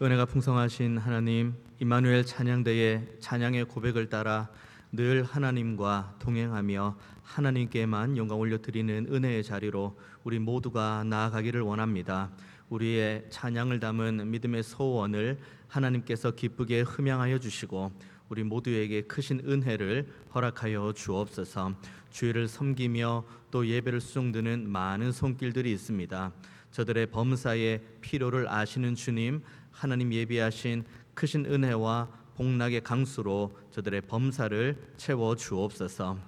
은혜가 풍성하신 하나님, 임마누엘 찬양대의 찬양의 고백을 따라 늘 하나님과 동행하며 하나님께만 영광 올려드리는 은혜의 자리로 우리 모두가 나아가기를 원합니다. 우리의 찬양을 담은 믿음의 소원을 하나님께서 기쁘게 흠양하여 주시고 우리 모두에게 크신 은혜를 허락하여 주옵소서. 주의를 섬기며 또 예배를 수종드는 많은 손길들이 있습니다. 저들의 범사의 필요를 아시는 주님, 하나님 예비하신 크신 은혜와 복락의 강수로 저들의 범사를 채워 주옵소서.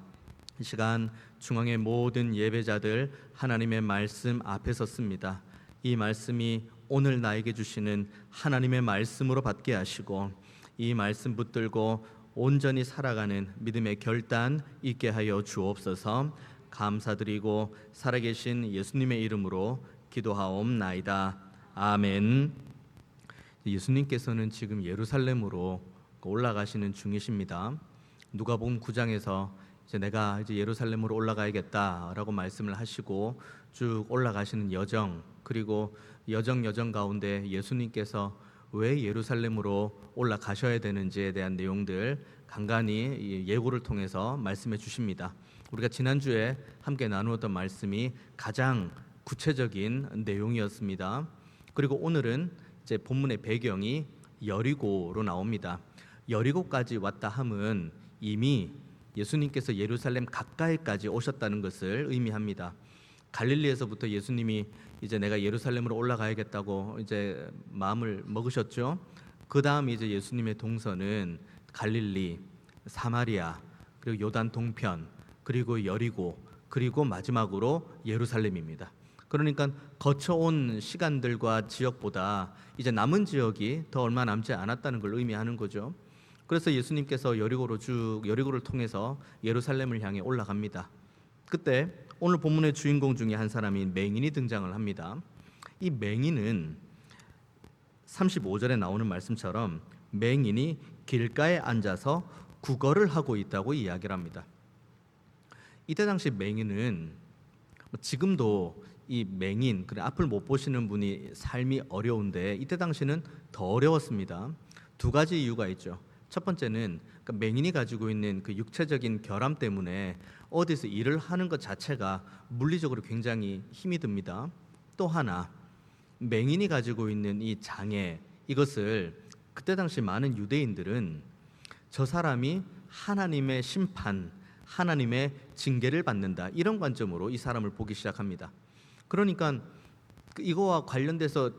이 시간 중앙의 모든 예배자들 하나님의 말씀 앞에 섰습니다. 이 말씀이 오늘 나에게 주시는 하나님의 말씀으로 받게 하시고 이 말씀 붙들고 온전히 살아가는 믿음의 결단 있게 하여 주옵소서. 감사드리고 살아계신 예수님의 이름으로 기도하옵나이다. 아멘. 예수님께서는 지금 예루살렘으로 올라가시는 중이십니다. 누가복음 9장에서 내가 예루살렘으로 올라가야겠다라고 말씀을 하시고 쭉 올라가시는 여정, 그리고 여정 가운데 예수님께서 왜 예루살렘으로 올라가셔야 되는지에 대한 내용들 간간히 예고를 통해서 말씀해 주십니다. 우리가 지난주에 함께 나누었던 말씀이 가장 구체적인 내용이었습니다. 그리고 오늘은 이제 본문의 배경이 여리고로 나옵니다. 여리고까지 왔다 함은 이미 예수님께서 예루살렘 가까이까지 오셨다는 것을 의미합니다. 갈릴리에서부터 예수님이 이제 내가 예루살렘으로 올라가야겠다고 이제 마음을 먹으셨죠. 그 다음 이제 예수님의 동선은 갈릴리, 사마리아, 그리고 요단 동편, 그리고 여리고, 그리고 마지막으로 예루살렘입니다. 그러니까 거쳐온 시간들과 지역보다 이제 남은 지역이 더 얼마 남지 않았다는 걸 의미하는 거죠. 그래서 예수님께서 여리고를 통해서 예루살렘을 향해 올라갑니다. 그때 오늘 본문의 주인공 중에 한 사람인 맹인이 등장을 합니다. 이 맹인은 35절에 나오는 말씀처럼 맹인이 길가에 앉아서 구걸을 하고 있다고 이야기를 합니다. 이때 당시 맹인은 지금도 이 맹인, 그래 앞을 못 보시는 분이 삶이 어려운데 이때 당시는 더 어려웠습니다. 두 가지 이유가 있죠. 첫 번째는 맹인이 가지고 있는 그 육체적인 결함 때문에 어디서 일을 하는 것 자체가 물리적으로 굉장히 힘이 듭니다. 또 하나, 맹인이 가지고 있는 이 장애, 이것을 그때 당시 많은 유대인들은 저 사람이 하나님의 심판, 하나님의 징계를 받는다, 이런 관점으로 이 사람을 보기 시작합니다. 그러니까 이거와 관련돼서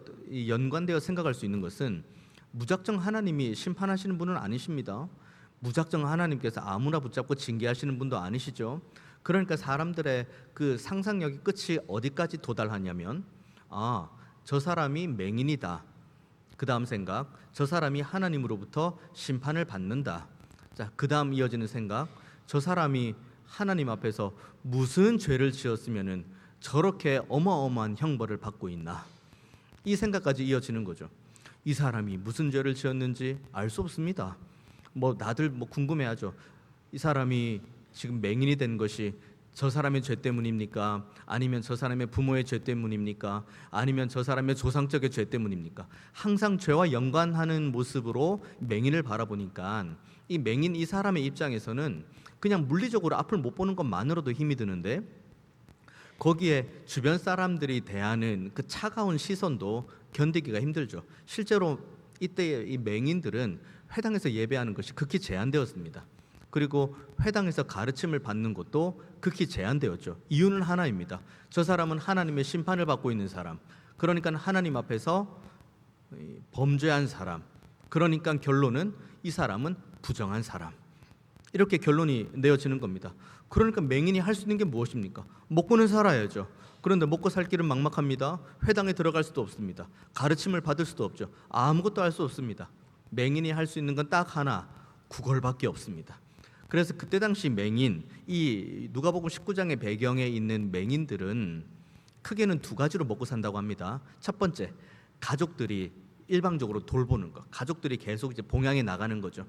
연관되어 생각할 수 있는 것은 무작정 하나님이 심판하시는 분은 아니십니다. 무작정 하나님께서 아무나 붙잡고 징계하시는 분도 아니시죠. 그러니까 사람들의 그 상상력의 끝이 어디까지 도달하냐면, 저 사람이 맹인이다. 그 다음 생각, 저 사람이 하나님으로부터 심판을 받는다. 자, 그 다음 이어지는 생각, 저 사람이 하나님 앞에서 무슨 죄를 지었으면은 저렇게 어마어마한 형벌을 받고 있나, 이 생각까지 이어지는 거죠. 이 사람이 무슨 죄를 지었는지 알 수 없습니다. 다들 궁금해하죠. 이 사람이 지금 맹인이 된 것이 저 사람의 죄 때문입니까? 아니면 저 사람의 부모의 죄 때문입니까? 아니면 저 사람의 조상적의 죄 때문입니까? 항상 죄와 연관하는 모습으로 맹인을 바라보니까 이 맹인 이 사람의 입장에서는 그냥 물리적으로 앞을 못 보는 것만으로도 힘이 드는데 거기에 주변 사람들이 대하는 그 차가운 시선도 견디기가 힘들죠. 실제로 이때 이 맹인들은 회당에서 예배하는 것이 극히 제한되었습니다. 그리고 회당에서 가르침을 받는 것도 극히 제한되었죠. 이유는 하나입니다. 저 사람은 하나님의 심판을 받고 있는 사람, 그러니까 하나님 앞에서 범죄한 사람, 그러니까 결론은 이 사람은 부정한 사람, 이렇게 결론이 내어지는 겁니다. 그러니까 맹인이 할 수 있는 게 무엇입니까? 먹고는 살아야죠. 그런데 먹고 살 길은 막막합니다. 회당에 들어갈 수도 없습니다. 가르침을 받을 수도 없죠. 아무것도 할 수 없습니다. 맹인이 할 수 있는 건 딱 하나, 구걸밖에 없습니다. 그래서 그때 당시 맹인, 이 누가복음 19장의 배경에 있는 맹인들은 크게는 두 가지로 먹고 산다고 합니다. 첫 번째, 가족들이 일방적으로 돌보는 것, 가족들이 계속 이제 봉양해 나가는 거죠.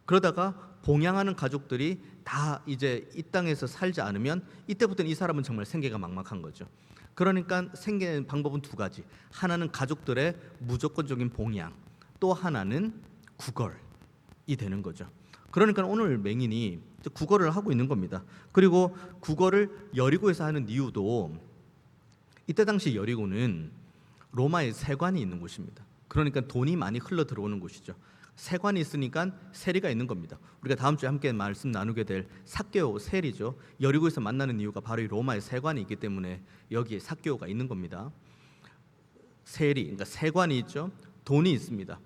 그러다가 봉양하는 가족들이 다 이제 이 땅에서 살지 않으면 이때부터는 이 사람은 정말 생계가 막막한 거죠. 그러니까 생계는 방법은 두 가지. 하나는 가족들의 무조건적인 봉양, 또 하나는 구걸이 되는 거죠. 그러니까 오늘 맹인이 구걸을 하고 있는 겁니다. 그리고 구걸을 여리고에서 하는 이유도 이때 당시 여리고는 로마의 세관이 있는 곳입니다. 그러니까 돈이 많이 흘러 들어오는 곳이죠. 세관이 있으니까 세리가 있는 겁니다. 우리가 다음 주에 함께 말씀 나누게 될 삭개오 세리죠. 여리고에서 만나는 이유가 바로 이 로마의 세관이 있기 때문에 여기에 삭개오가 있는 겁니다. 세리, 그러니까 세관이 있죠. 돈이 있습니다.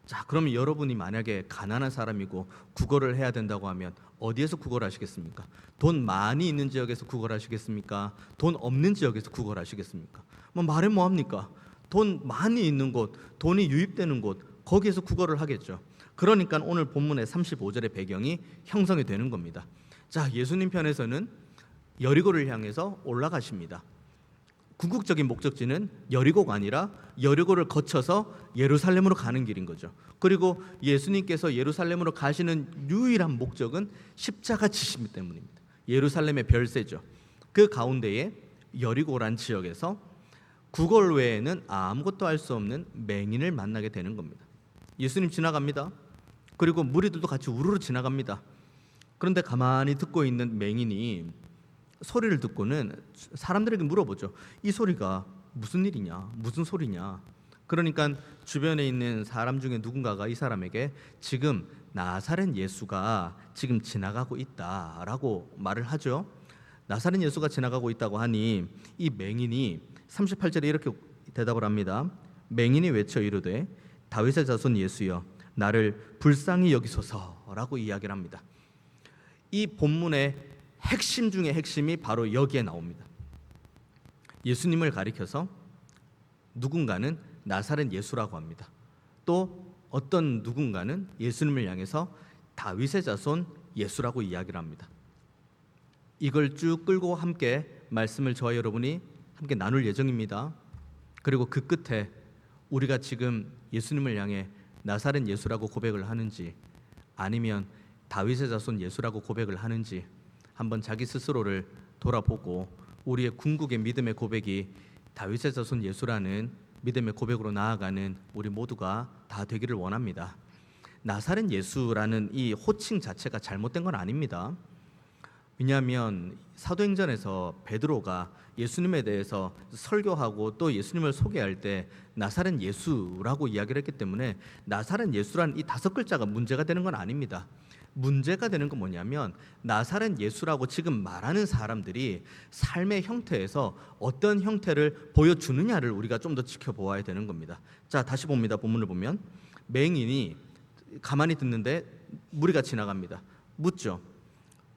자, 그러면 여러분이 만약에 가난한 사람이고 구걸을 해야 된다고 하면 어디에서 구걸하시겠습니까? 돈 많이 있는 지역에서 구걸하시겠습니까? 돈 없는 지역에서 구걸하시겠습니까? 뭐 말해 뭐 합니까? 돈 많이 있는 곳, 돈이 유입되는 곳, 거기에서 구걸을 하겠죠. 그러니까 오늘 본문의 35절의 배경이 형성이 되는 겁니다. 자, 예수님 편에서는 여리고를 향해서 올라가십니다. 궁극적인 목적지는 여리고가 아니라 여리고를 거쳐서 예루살렘으로 가는 길인 거죠. 그리고 예수님께서 예루살렘으로 가시는 유일한 목적은 십자가 지심 때문입니다. 예루살렘의 별세죠. 그 가운데에 여리고란 지역에서 구걸 외에는 아무것도 할 수 없는 맹인을 만나게 되는 겁니다. 예수님 지나갑니다. 그리고 무리들도 같이 우르르 지나갑니다. 그런데 가만히 듣고 있는 맹인이 소리를 듣고는 사람들에게 물어보죠. 이 소리가 무슨 일이냐? 무슨 소리냐? 그러니까 주변에 있는 사람 중에 누군가가 이 사람에게 지금 나사렛 예수가 지금 지나가고 있다라고 말을 하죠. 나사렛 예수가 지나가고 있다고 하니 이 맹인이 38절에 이렇게 대답을 합니다. 맹인이 외쳐 이르되 다윗의 자손 예수여 나를 불쌍히 여기소서라고 이야기를 합니다. 이 본문의 핵심 중의 핵심이 바로 여기에 나옵니다. 예수님을 가리켜서 누군가는 나사렛 예수라고 합니다. 또 어떤 누군가는 예수님을 향해서 다윗의 자손 예수라고 이야기를 합니다. 이걸 쭉 끌고 함께 말씀을 저와 여러분이 함께 나눌 예정입니다. 그리고 그 끝에 우리가 지금 예수님을 향해 나사렛 예수라고 고백을 하는지 아니면 다윗의 자손 예수라고 고백을 하는지 한번 자기 스스로를 돌아보고 우리의 궁극의 믿음의 고백이 다윗의 자손 예수라는 믿음의 고백으로 나아가는 우리 모두가 다 되기를 원합니다. 나사렛 예수라는 이 호칭 자체가 잘못된 건 아닙니다. 왜냐하면 사도행전에서 베드로가 예수님에 대해서 설교하고 또 예수님을 소개할 때 나사렛 예수라고 이야기를 했기 때문에 나사렛 예수라는 이 5글자가 문제가 되는 건 아닙니다. 문제가 되는 건 뭐냐면 나사렛 예수라고 지금 말하는 사람들이 삶의 형태에서 어떤 형태를 보여주느냐를 우리가 좀 더 지켜보아야 되는 겁니다. 자, 다시 봅니다. 본문을 보면 맹인이 가만히 듣는데 무리가 지나갑니다. 묻죠.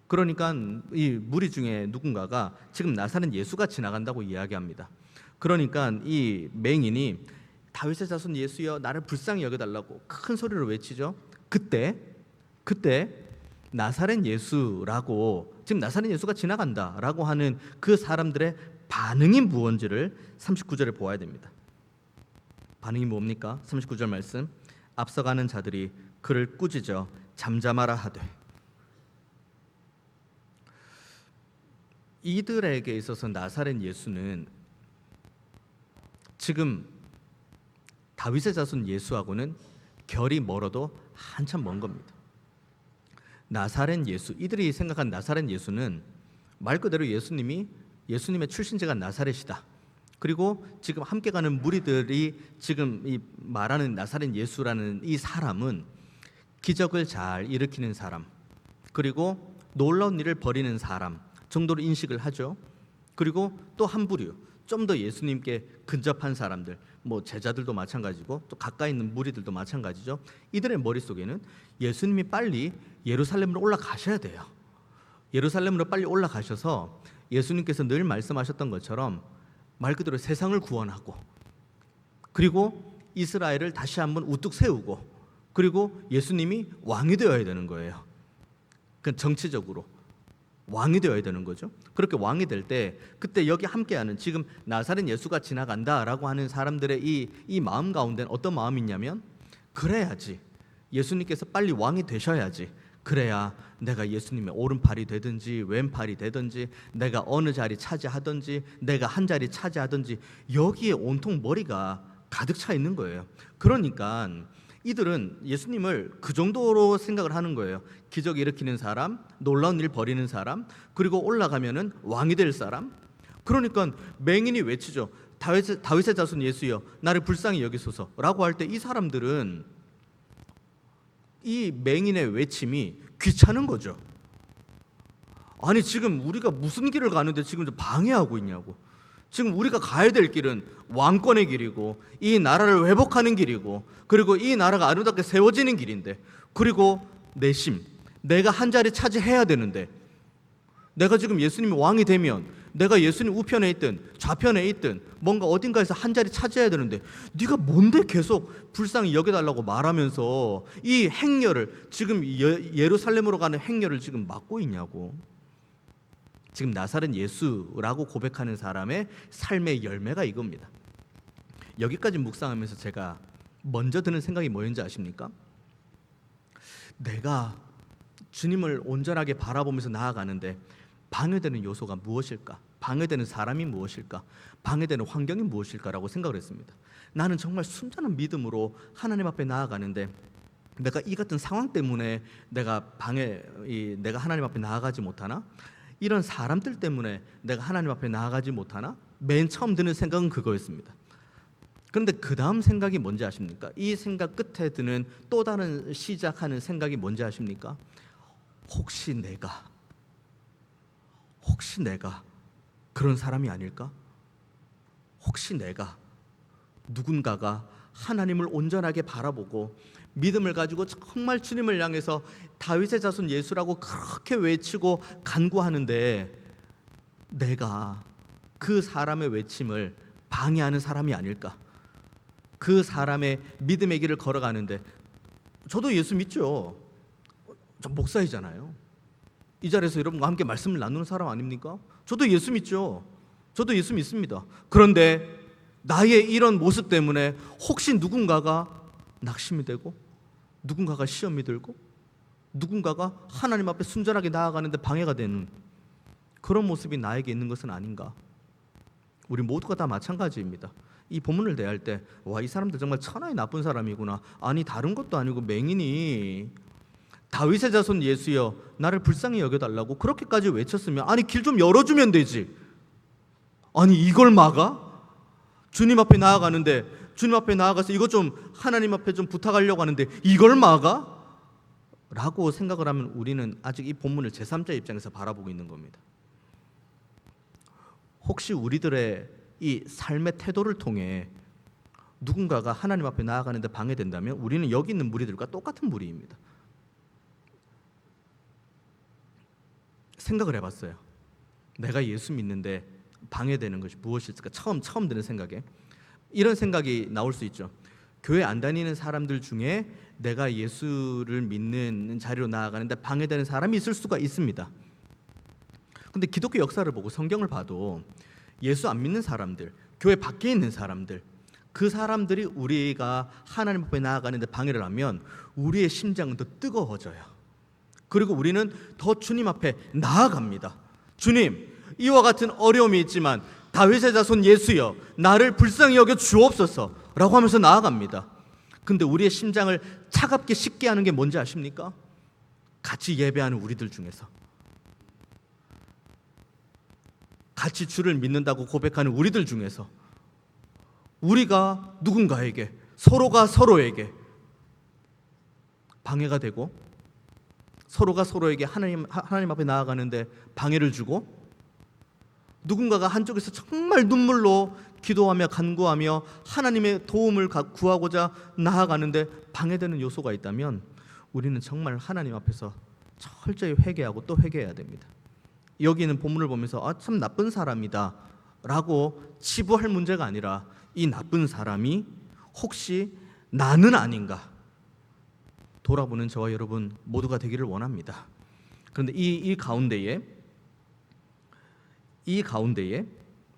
그러니까 이 무리 중에 누군가가 지금 나사렛 예수가 지나간다고 이야기합니다. 그러니까 이 맹인이 다윗의 자손 예수여 나를 불쌍히 여겨달라고 큰 소리로 외치죠. 그때 나사렛 예수라고 지금 나사렛 예수가 지나간다라고 하는 그 사람들의 반응이 무언지를 39절에 보아야 됩니다. 반응이 뭡니까? 39절 말씀 앞서가는 자들이 그를 꾸짖어 잠잠하라 하되 이들에게 있어서 나사렛 예수는 지금 다윗의 자손 예수하고는 결이 멀어도 한참 먼 겁니다. 나사렛 예수, 이들이 생각한 나사렛 예수는 말 그대로 예수님의 출신지가 나사렛이다. 그리고 지금 함께 가는 무리들이 지금 이 말하는 나사렛 예수라는 이 사람은 기적을 잘 일으키는 사람, 그리고 놀라운 일을 벌이는 사람 정도로 인식을 하죠. 그리고 또 한 부류, 좀 더 예수님께 근접한 사람들, 뭐 제자들도 마찬가지고 또 가까이 있는 무리들도 마찬가지죠. 이들의 머릿속에는 예수님이 빨리 예루살렘으로 올라가셔야 돼요. 예루살렘으로 빨리 올라가셔서 예수님께서 늘 말씀하셨던 것처럼 말 그대로 세상을 구원하고 그리고 이스라엘을 다시 한번 우뚝 세우고 그리고 예수님이 왕이 되어야 되는 거예요. 그 정치적으로 왕이 되어야 되는 거죠. 그렇게 왕이 될 때 그때 여기 함께하는 지금 나사렛 예수가 지나간다라고 하는 사람들의 이 마음 가운데는 어떤 마음이 있냐면 그래야지 예수님께서 빨리 왕이 되셔야지 그래야 내가 예수님의 오른팔이 되든지 왼팔이 되든지 내가 어느 자리 차지하든지 내가 한 자리 차지하든지 여기에 온통 머리가 가득 차 있는 거예요. 그러니까 이들은 예수님을 그 정도로 생각을 하는 거예요. 기적 일으키는 사람, 놀라운 일 벌이는 사람, 그리고 올라가면은 왕이 될 사람. 그러니까 맹인이 외치죠. 다윗의 자손 예수여, 나를 불쌍히 여기소서라고 할 때 이 사람들은 이 맹인의 외침이 귀찮은 거죠. 아니 지금 우리가 무슨 길을 가는데 지금 방해하고 있냐고. 지금 우리가 가야 될 길은 왕권의 길이고 이 나라를 회복하는 길이고 그리고 이 나라가 아름답게 세워지는 길인데, 그리고 내심 내가 한 자리 차지해야 되는데, 내가 지금 예수님이 왕이 되면 내가 예수님 우편에 있든 좌편에 있든 뭔가 어딘가에서 한 자리 차지해야 되는데 네가 뭔데 계속 불쌍히 여겨달라고 말하면서 이 행렬을 지금 예루살렘으로 가는 행렬을 지금 막고 있냐고. 지금 나사렛 예수라고 고백하는 사람의 삶의 열매가 이겁니다. 여기까지 묵상하면서 제가 먼저 드는 생각이 뭐였는지 아십니까? 내가 주님을 온전하게 바라보면서 나아가는데 방해되는 요소가 무엇일까? 방해되는 사람이 무엇일까? 방해되는 환경이 무엇일까라고 생각을 했습니다. 나는 정말 순전한 믿음으로 하나님 앞에 나아가는데 내가 이 같은 상황 때문에 내가 하나님 앞에 나아가지 못하나? 이런 사람들 때문에 내가 하나님 앞에 나아가지 못하나? 맨 처음 드는 생각은 그거였습니다. 그런데 그 다음 생각이 뭔지 아십니까? 이 생각 끝에 드는 또 다른 시작하는 생각이 뭔지 아십니까? 혹시 내가 그런 사람이 아닐까? 혹시 내가 누군가가 하나님을 온전하게 바라보고 믿음을 가지고 정말 주님을 향해서 다윗의 자손 예수라고 그렇게 외치고 간구하는데 내가 그 사람의 외침을 방해하는 사람이 아닐까? 그 사람의 믿음의 길을 걸어가는데, 저도 예수 믿죠. 저 목사이잖아요. 이 자리에서 여러분과 함께 말씀을 나누는 사람 아닙니까? 저도 예수 믿죠. 저도 예수 믿습니다. 그런데 나의 이런 모습 때문에 혹시 누군가가 낙심이 되고 누군가가 시험이 들고 누군가가 하나님 앞에 순전하게 나아가는데 방해가 되는 그런 모습이 나에게 있는 것은 아닌가? 우리 모두가 다 마찬가지입니다. 이 본문을 대할 때 와, 이 사람들 정말 천하의 나쁜 사람이구나. 아니 다른 것도 아니고 맹인이 다윗의 자손 예수여 나를 불쌍히 여겨달라고 그렇게까지 외쳤으면 아니 길 좀 열어주면 되지. 아니 이걸 막아? 주님 앞에 나아가는데 주님 앞에 나아가서 이것 좀 하나님 앞에 좀 부탁하려고 하는데 이걸 막아? 라고 생각을 하면 우리는 아직 이 본문을 제3자 입장에서 바라보고 있는 겁니다. 혹시 우리들의 이 삶의 태도를 통해 누군가가 하나님 앞에 나아가는데 방해된다면 우리는 여기 있는 무리들과 똑같은 무리입니다. 생각을 해봤어요. 내가 예수 믿는데 방해되는 것이 무엇일까? 처음 드는 생각에 이런 생각이 나올 수 있죠. 교회 안 다니는 사람들 중에 내가 예수를 믿는 자리로 나아가는데 방해되는 사람이 있을 수가 있습니다. 근데 기독교 역사를 보고 성경을 봐도 예수 안 믿는 사람들, 교회 밖에 있는 사람들, 그 사람들이 우리가 하나님 앞에 나아가는데 방해를 하면 우리의 심장은 더 뜨거워져요. 그리고 우리는 더 주님 앞에 나아갑니다. 주님, 이와 같은 어려움이 있지만 다윗의 자손 예수여 나를 불쌍히 여겨 주옵소서 라고 하면서 나아갑니다. 근데 우리의 심장을 차갑게 식게 하는 게 뭔지 아십니까? 같이 예배하는 우리들 중에서, 같이 주를 믿는다고 고백하는 우리들 중에서 우리가 누군가에게, 서로가 서로에게 방해가 되고 서로가 서로에게 하나님 앞에 나아가는데 방해를 주고 누군가가 한쪽에서 정말 눈물로 기도하며 간구하며 하나님의 도움을 구하고자 나아가는데 방해되는 요소가 있다면 우리는 정말 하나님 앞에서 철저히 회개하고 또 회개해야 됩니다. 여기는 본문을 보면서 참 나쁜 사람이다 라고 치부할 문제가 아니라 이 나쁜 사람이 혹시 나는 아닌가 돌아보는 저와 여러분 모두가 되기를 원합니다. 그런데 이 가운데에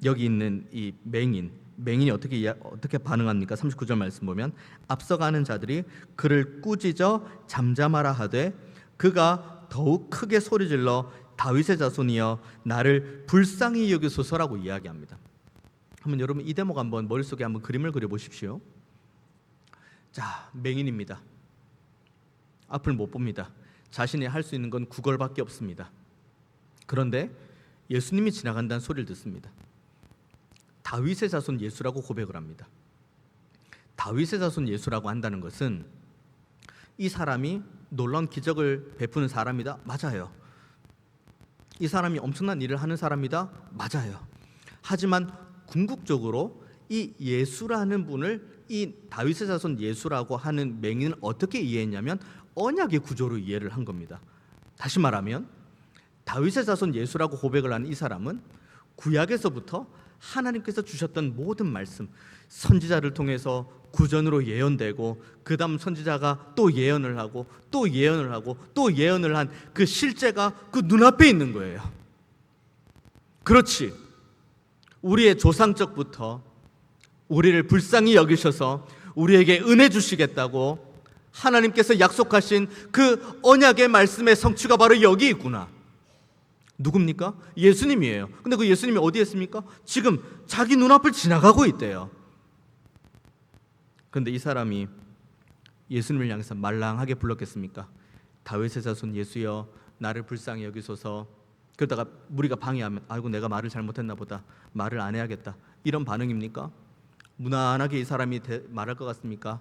여기 있는 이 맹인이 어떻게 반응합니까? 39절 말씀 보면 앞서가는 자들이 그를 꾸짖어 잠잠하라 하되 그가 더욱 크게 소리질러 다윗의 자손이여 나를 불쌍히 여기소서라고 이야기합니다. 그러면 여러분 이 대목 한번 머릿속에 한번 그림을 그려보십시오. 자, 맹인입니다. 앞을 못 봅니다. 자신이 할 수 있는 건 구걸밖에 없습니다. 그런데 예수님이 지나간다는 소리를 듣습니다. 다윗의 자손 예수라고 고백을 합니다. 다윗의 자손 예수라고 한다는 것은 이 사람이 놀라운 기적을 베푸는 사람이다? 맞아요. 이 사람이 엄청난 일을 하는 사람이다? 맞아요. 하지만 궁극적으로 이 예수라는 분을 이 다윗의 자손 예수라고 하는 맹인을 어떻게 이해했냐면 언약의 구조로 이해를 한 겁니다. 다시 말하면 다윗의 자손 예수라고 고백을 하는 이 사람은 구약에서부터 하나님께서 주셨던 모든 말씀, 선지자를 통해서 구전으로 예언되고 그 다음 선지자가 또 예언을 하고 또 예언을 하고 또 예언을 한 그 실제가 그 눈앞에 있는 거예요. 그렇지, 우리의 조상적부터 우리를 불쌍히 여기셔서 우리에게 은혜 주시겠다고 하나님께서 약속하신 그 언약의 말씀의 성취가 바로 여기 있구나. 누굽니까? 예수님이에요. 근데 그 예수님이 어디에 있습니까? 지금 자기 눈앞을 지나가고 있대요. 그런데 이 사람이 예수님을 향해서 말랑하게 불렀겠습니까? 다윗의 자손 예수여, 나를 불쌍히 여기소서. 그러다가 무리가 방해하면 아이고 내가 말을 잘못했나 보다, 말을 안 해야겠다, 이런 반응입니까? 무난하게 이 사람이 말할 것 같습니까?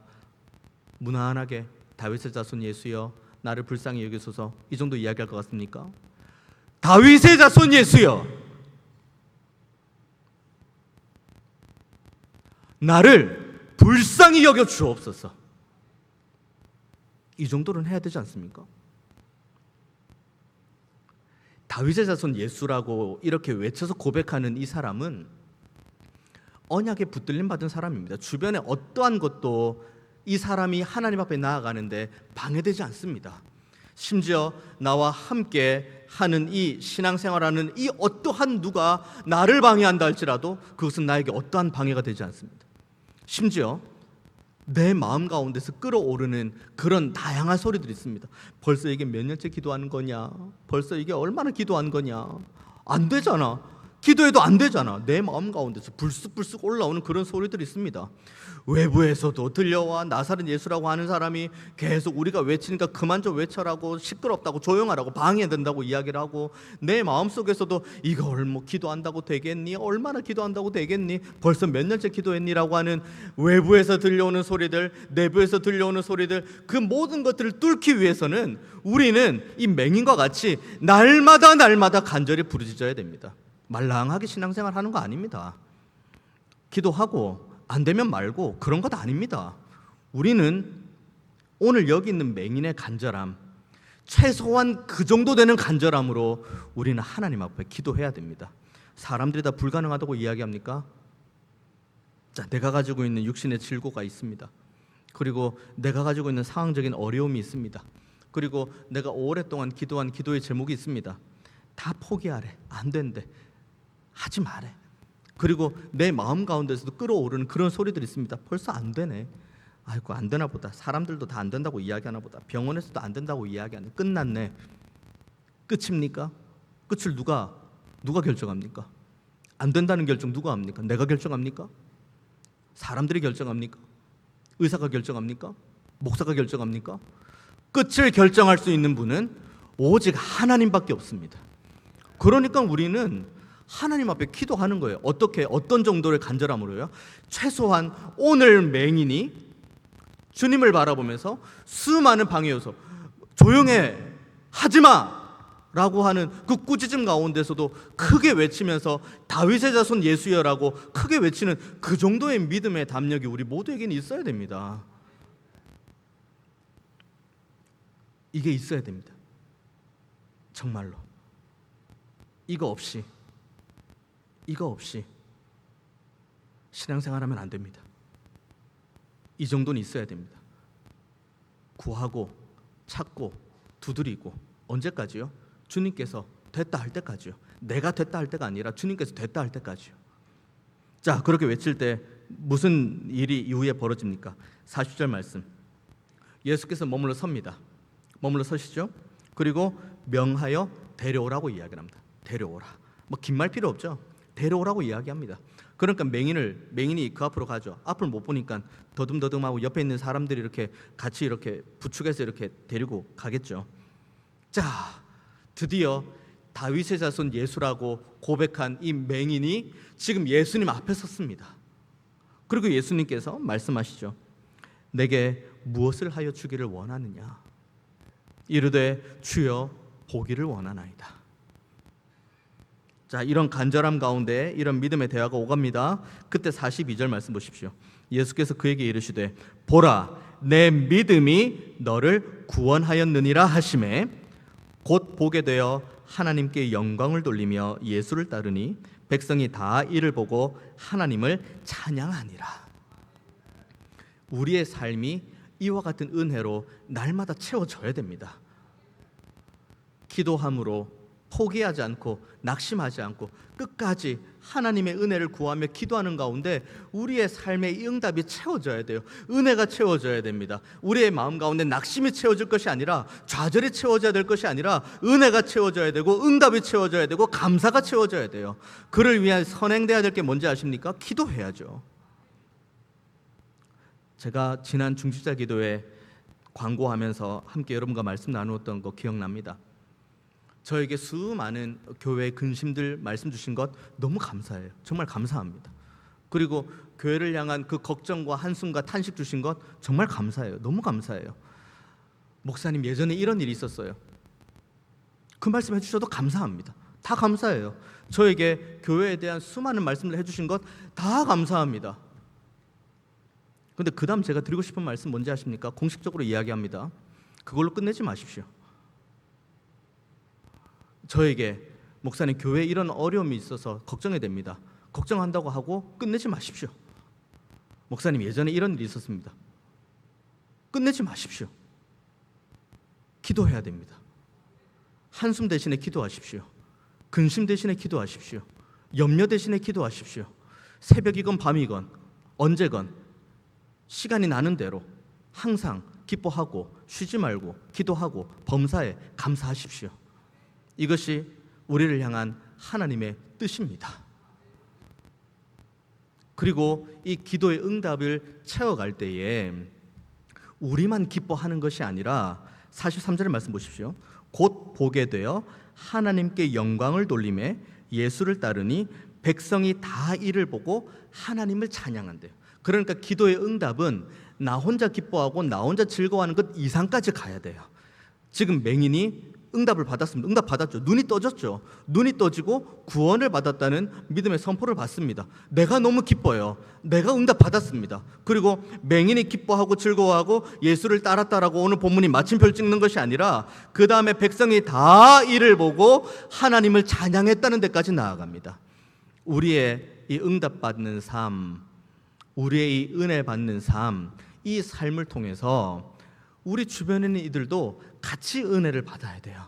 무난하게 다윗의 자손 예수여, 나를 불쌍히 여기소서, 이 정도 이야기할 것 같습니까? 다윗의 자손 예수여, 나를 불쌍히 여겨 주옵소서. 이 정도는 해야 되지 않습니까? 다윗의 자손 예수라고 이렇게 외쳐서 고백하는 이 사람은 언약에 붙들림 받은 사람입니다. 주변에 어떠한 것도 이 사람이 하나님 앞에 나아가는데 방해되지 않습니다. 심지어 나와 함께 하는 이 신앙생활하는 이 어떠한 누가 나를 방해한다 할지라도 그것은 나에게 어떠한 방해가 되지 않습니다. 심지어 내 마음 가운데서 끌어오르는 그런 다양한 소리들이 있습니다. 벌써 이게 몇 년째 기도하는 거냐? 벌써 이게 얼마나 기도한 거냐? 안 되잖아. 기도해도 안 되잖아. 내 마음 가운데서 불쑥불쑥 올라오는 그런 소리들이 있습니다. 외부에서도 들려와 나사렛 예수라고 하는 사람이 계속 우리가 외치니까 그만 좀 외쳐라고, 시끄럽다고, 조용하라고, 방해된다고 이야기를 하고, 내 마음속에서도 이걸 뭐 기도한다고 되겠니? 얼마나 기도한다고 되겠니? 벌써 몇 년째 기도했니라고 하는 외부에서 들려오는 소리들, 내부에서 들려오는 소리들, 그 모든 것들을 뚫기 위해서는 우리는 이 맹인과 같이 날마다 간절히 부르짖어야 됩니다. 말랑하게 신앙생활 하는 거 아닙니다. 기도하고 안 되면 말고 그런 것 아닙니다. 우리는 오늘 여기 있는 맹인의 간절함, 최소한 그 정도 되는 간절함으로 우리는 하나님 앞에 기도해야 됩니다. 사람들이 다 불가능하다고 이야기합니까? 자, 내가 가지고 있는 육신의 질고가 있습니다. 그리고 내가 가지고 있는 상황적인 어려움이 있습니다. 그리고 내가 오랫동안 기도한 기도의 제목이 있습니다. 다 포기하래. 안 된대. 하지 마래. 그리고 내 마음 가운데서도 끌어오르는 그런 소리들이 있습니다. 벌써 안 되네. 아이고 안 되나 보다. 사람들도 다 안 된다고 이야기하나 보다. 병원에서도 안 된다고 이야기하네. 끝났네. 끝입니까? 끝을 누가 결정합니까? 안 된다는 결정 누가 합니까? 내가 결정합니까? 사람들이 결정합니까? 의사가 결정합니까? 목사가 결정합니까? 끝을 결정할 수 있는 분은 오직 하나님밖에 없습니다. 그러니까 우리는 하나님 앞에 기도하는 거예요. 어떻게, 어떤 정도의 간절함으로요? 최소한 오늘 맹인이 주님을 바라보면서 수많은 방해 요소, 조용해, 하지마 라고 하는 그 꾸짖음 가운데서도 크게 외치면서 다윗의 자손 예수여라고 크게 외치는 그 정도의 믿음의 담력이 우리 모두에게는 있어야 됩니다. 이게 있어야 됩니다. 정말로. 이거 없이 신앙생활하면 안 됩니다. 이 정도는 있어야 됩니다. 구하고 찾고 두드리고 언제까지요? 주님께서 됐다 할 때까지요. 내가 됐다 할 때가 아니라 주님께서 됐다 할 때까지요. 자, 그렇게 외칠 때 무슨 일이 이후에 벌어집니까? 40절 말씀. 예수께서 머물러 섭니다. 머물러 서시죠. 그리고 명하여 데려오라고 이야기를 합니다. 데려오라. 뭐 긴 말 필요 없죠. 데려오라고 이야기합니다. 그러니까 맹인이 그 앞으로 가죠. 앞을 못 보니까 더듬더듬하고 옆에 있는 사람들이 이렇게 같이 이렇게 부축해서 이렇게 데리고 가겠죠. 자, 드디어 다윗의 자손 예수라고 고백한 이 맹인이 지금 예수님 앞에 섰습니다. 그리고 예수님께서 말씀하시죠. 내게 무엇을 하여 주기를 원하느냐? 이르되 주여 보기를 원하나이다. 자, 이런 간절함 가운데 이런 믿음의 대화가 오갑니다. 그때 42절 말씀 보십시오. 예수께서 그에게 이르시되 보라 내 믿음이 너를 구원하였느니라 하시매 곧 보게 되어 하나님께 영광을 돌리며 예수를 따르니 백성이 다 이를 보고 하나님을 찬양하니라. 우리의 삶이 이와 같은 은혜로 날마다 채워져야 됩니다. 기도함으로 포기하지 않고 낙심하지 않고 끝까지 하나님의 은혜를 구하며 기도하는 가운데 우리의 삶의 응답이 채워져야 돼요. 은혜가 채워져야 됩니다. 우리의 마음 가운데 낙심이 채워질 것이 아니라, 좌절이 채워져야 될 것이 아니라 은혜가 채워져야 되고 응답이 채워져야 되고 감사가 채워져야 돼요. 그를 위한 선행돼야 될 게 뭔지 아십니까? 기도해야죠. 제가 지난 중직자 기도회 광고하면서 함께 여러분과 말씀 나누었던 거 기억납니다. 저에게 수많은 교회의 근심들 말씀 주신 것 너무 감사해요. 정말 감사합니다. 그리고 교회를 향한 그 걱정과 한숨과 탄식 주신 것 정말 감사해요. 너무 감사해요. 목사님 예전에 이런 일이 있었어요. 그 말씀 해주셔도 감사합니다. 다 감사해요. 저에게 교회에 대한 수많은 말씀을 해주신 것 다 감사합니다. 근데 그 다음 제가 드리고 싶은 말씀 뭔지 아십니까? 공식적으로 이야기합니다. 그걸로 끝내지 마십시오. 저에게 목사님 교회에 이런 어려움이 있어서 걱정이 됩니다. 걱정한다고 하고 끝내지 마십시오. 목사님 예전에 이런 일이 있었습니다. 끝내지 마십시오. 기도해야 됩니다. 한숨 대신에 기도하십시오. 근심 대신에 기도하십시오. 염려 대신에 기도하십시오. 새벽이건 밤이건 언제건 시간이 나는 대로 항상 기뻐하고 쉬지 말고 기도하고 범사에 감사하십시오. 이것이 우리를 향한 하나님의 뜻입니다. 그리고 이 기도의 응답을 채워갈 때에 우리만 기뻐하는 것이 아니라 43절의 말씀 보십시오. 곧 보게 되어 하나님께 영광을 돌리매 예수를 따르니 백성이 다 이를 보고 하나님을 찬양한대요. 그러니까 기도의 응답은 나 혼자 기뻐하고 나 혼자 즐거워하는 것 이상까지 가야 돼요. 지금 맹인이 응답을 받았습니다. 응답 받았죠. 눈이 떠졌죠. 눈이 떠지고 구원을 받았다는 믿음의 선포를 받습니다. 내가 너무 기뻐요. 내가 응답 받았습니다. 그리고 맹인이 기뻐하고 즐거워하고 예수를 따랐다라고 오늘 본문이 마침표를 찍는 것이 아니라 그 다음에 백성이 다 이를 보고 하나님을 찬양했다는 데까지 나아갑니다. 우리의 이 응답 받는 삶, 우리의 이 은혜 받는 삶, 이 삶을 통해서 우리 주변에 있는 이들도 같이 은혜를 받아야 돼요.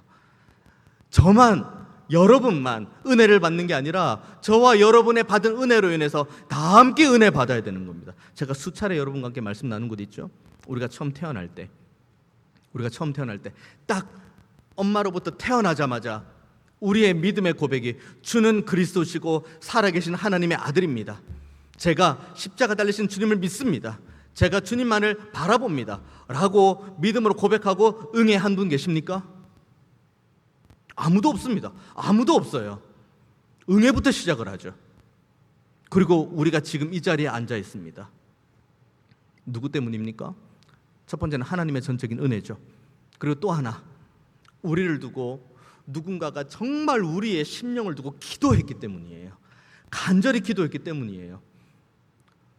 저만, 여러분만 은혜를 받는 게 아니라 저와 여러분의 받은 은혜로 인해서 다 함께 은혜 받아야 되는 겁니다. 제가 수차례 여러분과 함께 말씀 나눈 곳 있죠. 우리가 처음 태어날 때 딱 엄마로부터 태어나자마자 우리의 믿음의 고백이 주는 그리스도시고 살아계신 하나님의 아들입니다. 제가 십자가 달리신 주님을 믿습니다. 제가 주님만을 바라봅니다 라고 믿음으로 고백하고 응애 한 분 계십니까? 아무도 없습니다. 아무도 없어요. 응애부터 시작을 하죠. 그리고 우리가 지금 이 자리에 앉아 있습니다. 누구 때문입니까? 첫 번째는 하나님의 전적인 은혜죠. 그리고 또 하나, 우리를 두고 누군가가 정말 우리의 심령을 두고 기도했기 때문이에요. 간절히 기도했기 때문이에요.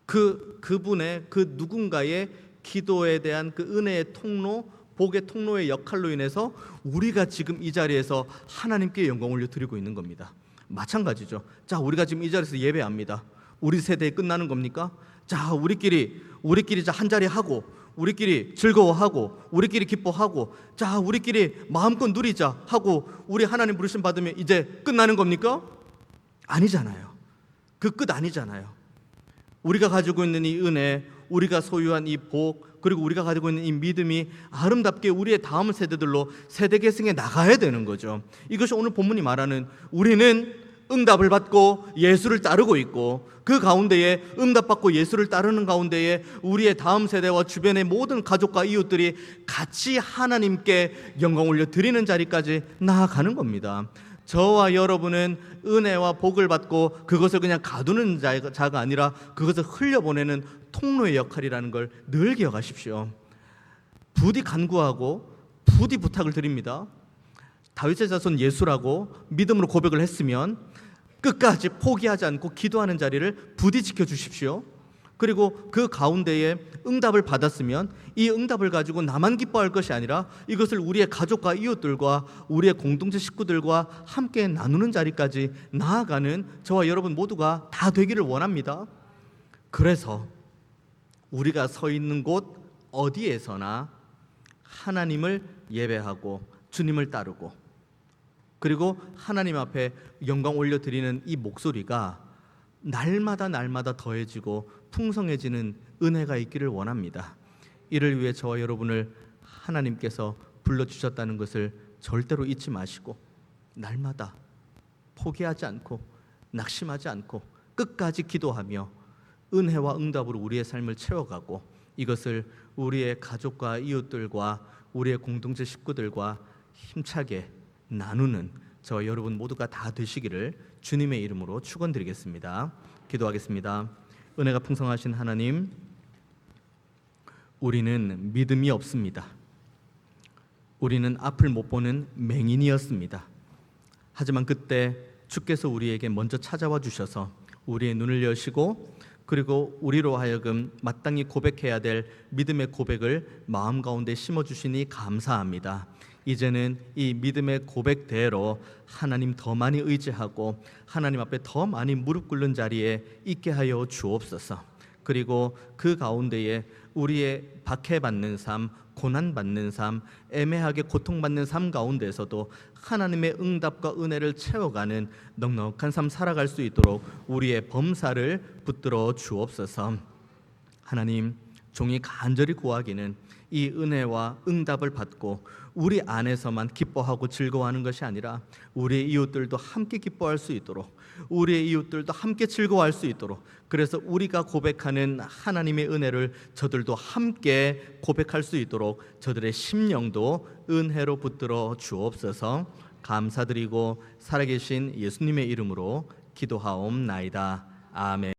그분의 그 누군가의 기도에 대한 그 은혜의 통로, 복의 통로의 역할로 인해서 우리가 지금 이 자리에서 하나님께 영광 올려드리고 있는 겁니다. 마찬가지죠. 자, 우리가 지금 이 자리에서 예배합니다. 우리 세대에 끝나는 겁니까? 자, 우리끼리 한 자리 하고, 우리끼리 즐거워하고, 우리끼리 기뻐하고, 자, 우리끼리 마음껏 누리자 하고 우리 하나님 부르심 받으면 이제 끝나는 겁니까? 아니잖아요. 그 끝 아니잖아요. 우리가 가지고 있는 이 은혜, 우리가 소유한 이 복, 그리고 우리가 가지고 있는 이 믿음이 아름답게 우리의 다음 세대들로 세대 계승해 나가야 되는 거죠. 이것이 오늘 본문이 말하는 우리는 응답을 받고 예수를 따르고 있고, 그 가운데에 응답받고 예수를 따르는 가운데에 우리의 다음 세대와 주변의 모든 가족과 이웃들이 같이 하나님께 영광 올려 드리는 자리까지 나아가는 겁니다. 저와 여러분은 은혜와 복을 받고 그것을 그냥 가두는 자가 아니라 그것을 흘려보내는 통로의 역할이라는 걸 늘 기억하십시오. 부디 간구하고 부디 부탁을 드립니다. 다윗의 자손 예수라고 믿음으로 고백을 했으면 끝까지 포기하지 않고 기도하는 자리를 부디 지켜주십시오. 그리고 그 가운데에 응답을 받았으면 이 응답을 가지고 나만 기뻐할 것이 아니라 이것을 우리의 가족과 이웃들과 우리의 공동체 식구들과 함께 나누는 자리까지 나아가는 저와 여러분 모두가 다 되기를 원합니다. 그래서 우리가 서 있는 곳 어디에서나 하나님을 예배하고 주님을 따르고, 그리고 하나님 앞에 영광 올려드리는 이 목소리가 날마다 더해지고 풍성해지는 은혜가 있기를 원합니다. 이를 위해 저와 여러분을 하나님께서 불러주셨다는 것을 절대로 잊지 마시고 날마다 포기하지 않고 낙심하지 않고 끝까지 기도하며 은혜와 응답으로 우리의 삶을 채워가고, 이것을 우리의 가족과 이웃들과 우리의 공동체 식구들과 힘차게 나누는 저와 여러분 모두가 다 되시기를 주님의 이름으로 축원드리겠습니다. 기도하겠습니다. 은혜가 풍성하신 하나님, 우리는 믿음이 없습니다. 우리는 앞을 못 보는 맹인이었습니다. 하지만 그때 주께서 우리에게 먼저 찾아와 주셔서 우리의 눈을 여시고, 그리고 우리로 하여금 마땅히 고백해야 될 믿음의 고백을 마음 가운데 심어주시니 감사합니다. 이제는 이 믿음의 고백대로 하나님 더 많이 의지하고 하나님 앞에 더 많이 무릎 꿇는 자리에 있게 하여 주옵소서. 그리고 그 가운데에 우리의 박해받는 삶, 고난받는 삶, 애매하게 고통받는 삶 가운데서도 하나님의 응답과 은혜를 채워가는 넉넉한 삶 살아갈 수 있도록 우리의 범사를 붙들어 주옵소서. 하나님, 종이 간절히 구하기는 이 은혜와 응답을 받고 우리 안에서만 기뻐하고 즐거워하는 것이 아니라 우리의 이웃들도 함께 기뻐할 수 있도록, 우리의 이웃들도 함께 즐거워할 수 있도록, 그래서 우리가 고백하는 하나님의 은혜를 저들도 함께 고백할 수 있도록 저들의 심령도 은혜로 붙들어 주옵소서. 감사드리고 살아계신 예수님의 이름으로 기도하옵나이다. 아멘.